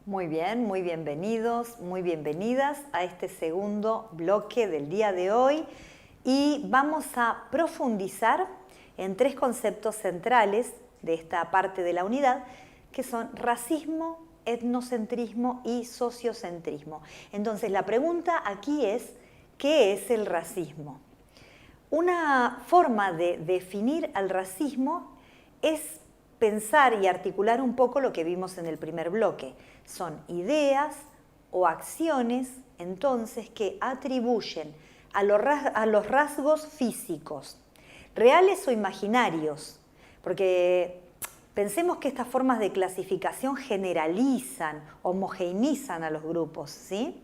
Muy bien, muy bienvenidos, muy bienvenidas a este segundo bloque del día de hoy y vamos a profundizar en tres conceptos centrales de esta parte de la unidad que son racismo, etnocentrismo y sociocentrismo. Entonces la pregunta aquí es, ¿qué es el racismo? Una forma de definir al racismo es pensar y articular un poco lo que vimos en el primer bloque. Son ideas o acciones, entonces, que atribuyen a los rasgos físicos, reales o imaginarios, porque pensemos que estas formas de clasificación generalizan, homogeneizan a los grupos, ¿sí?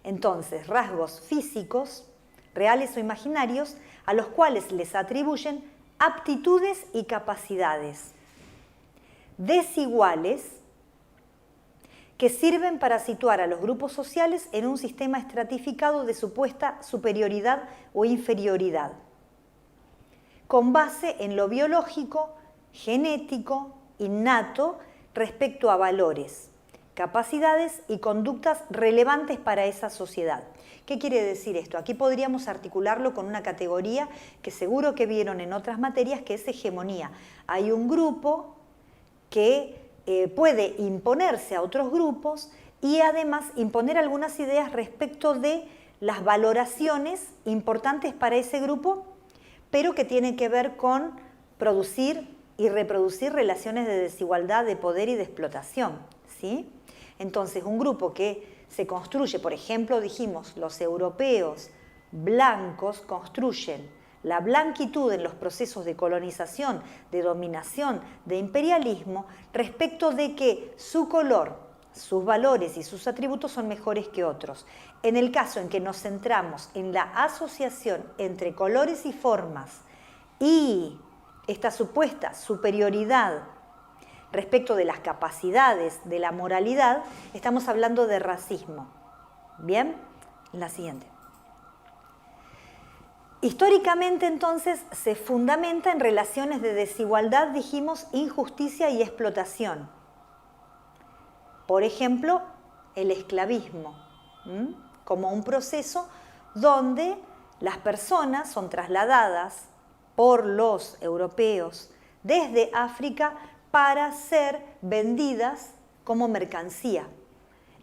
Entonces, rasgos físicos, reales o imaginarios, a los cuales les atribuyen aptitudes y capacidades desiguales que sirven para situar a los grupos sociales en un sistema estratificado de supuesta superioridad o inferioridad, con base en lo biológico, genético, innato, respecto a valores, capacidades y conductas relevantes para esa sociedad. ¿Qué quiere decir esto? Aquí podríamos articularlo con una categoría que seguro que vieron en otras materias, que es hegemonía. Hay un grupo que puede imponerse a otros grupos y además imponer algunas ideas respecto de las valoraciones importantes para ese grupo, pero que tienen que ver con producir y reproducir relaciones de desigualdad, de poder y de explotación, ¿sí? Entonces, un grupo que se construye, por ejemplo, dijimos, los europeos blancos construyen la blanquitud en los procesos de colonización, de dominación, de imperialismo, respecto de que su color, sus valores y sus atributos son mejores que otros. En el caso en que nos centramos en la asociación entre colores y formas y esta supuesta superioridad respecto de las capacidades, de la moralidad, estamos hablando de racismo. ¿Bien? La siguiente. Históricamente, entonces, se fundamenta en relaciones de desigualdad, dijimos, injusticia y explotación. Por ejemplo, el esclavismo, como un proceso donde las personas son trasladadas por los europeos desde África para ser vendidas como mercancía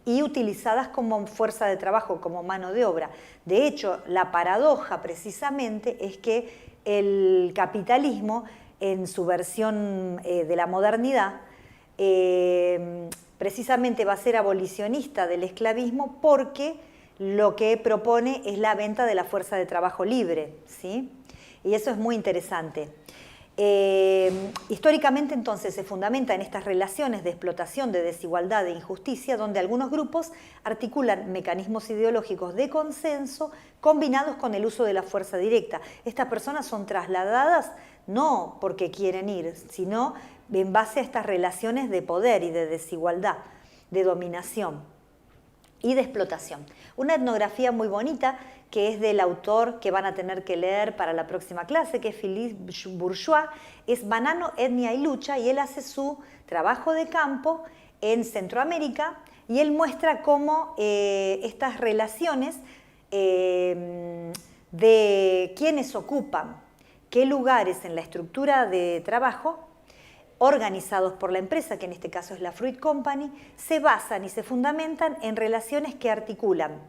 y utilizadas como fuerza de trabajo, como mano de obra. De hecho, la paradoja precisamente es que el capitalismo, en su versión de la modernidad, precisamente va a ser abolicionista del esclavismo porque lo que propone es la venta de la fuerza de trabajo libre, ¿sí? Y eso es muy interesante. Históricamente entonces se fundamenta en estas relaciones de explotación, de desigualdad, de injusticia, donde algunos grupos articulan mecanismos ideológicos de consenso combinados con el uso de la fuerza directa. Estas personas son trasladadas no porque quieren ir, sino en base a estas relaciones de poder y de desigualdad, de dominación y de explotación. Una etnografía muy bonita que es del autor que van a tener que leer para la próxima clase, que es Philippe Bourgeois, es Banano, Etnia y Lucha, y él hace su trabajo de campo en Centroamérica y él muestra cómo estas relaciones de quienes ocupan qué lugares en la estructura de trabajo organizados por la empresa, que en este caso es la Fruit Company, se basan y se fundamentan en relaciones que articulan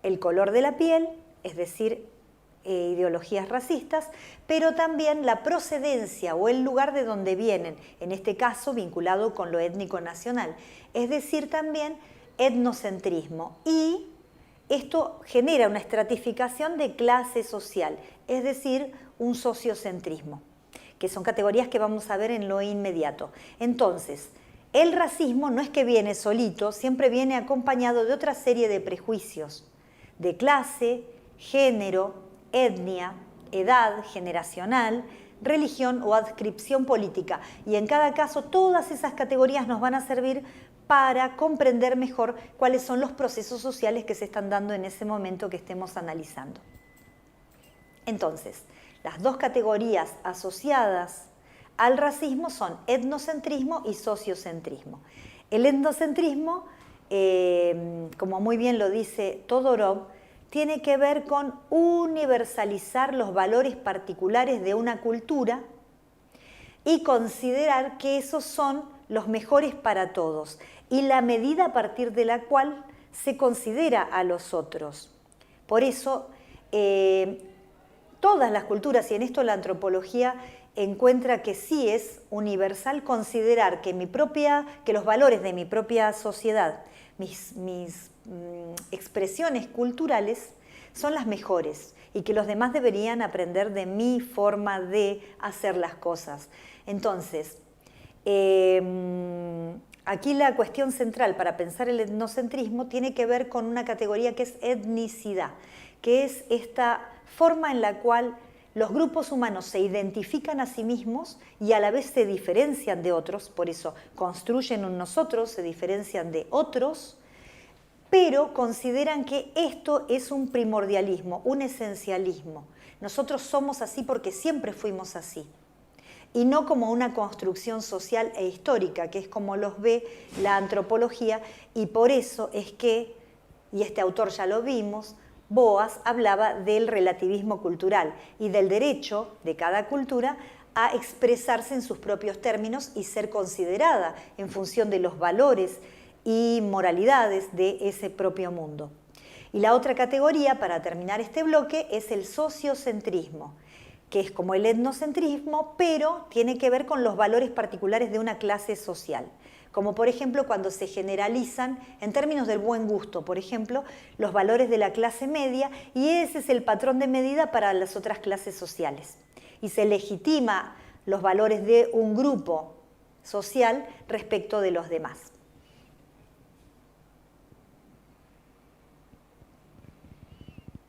el color de la piel, es decir, ideologías racistas, pero también la procedencia o el lugar de donde vienen, en este caso vinculado con lo étnico nacional, es decir, también etnocentrismo. Y esto genera una estratificación de clase social, es decir, un sociocentrismo, que son categorías que vamos a ver en lo inmediato. Entonces, el racismo no es que viene solito, siempre viene acompañado de otra serie de prejuicios, de clase, género, etnia, edad, generacional, religión o adscripción política. Y en cada caso, todas esas categorías nos van a servir para comprender mejor cuáles son los procesos sociales que se están dando en ese momento que estemos analizando. Entonces, las dos categorías asociadas al racismo son etnocentrismo y sociocentrismo. El etnocentrismo, como muy bien lo dice Todorov, tiene que ver con universalizar los valores particulares de una cultura y considerar que esos son los mejores para todos y la medida a partir de la cual se considera a los otros. Por eso, todas las culturas, y en esto la antropología encuentra que sí es universal considerar que los valores de mi propia sociedad, mis expresiones culturales, son las mejores y que los demás deberían aprender de mi forma de hacer las cosas. Entonces, aquí la cuestión central para pensar el etnocentrismo tiene que ver con una categoría que es etnicidad, que es esta forma en la cual los grupos humanos se identifican a sí mismos y a la vez se diferencian de otros, por eso construyen un nosotros, se diferencian de otros, pero consideran que esto es un primordialismo, un esencialismo. Nosotros somos así porque siempre fuimos así, y no como una construcción social e histórica, que es como los ve la antropología, y por eso es que, y este autor ya lo vimos, Boas hablaba del relativismo cultural y del derecho de cada cultura a expresarse en sus propios términos y ser considerada en función de los valores y moralidades de ese propio mundo. Y la otra categoría, para terminar este bloque, es el sociocentrismo, que es como el etnocentrismo, pero tiene que ver con los valores particulares de una clase social. Como por ejemplo cuando se generalizan, en términos del buen gusto, por ejemplo, los valores de la clase media, y ese es el patrón de medida para las otras clases sociales. Y se legitima los valores de un grupo social respecto de los demás.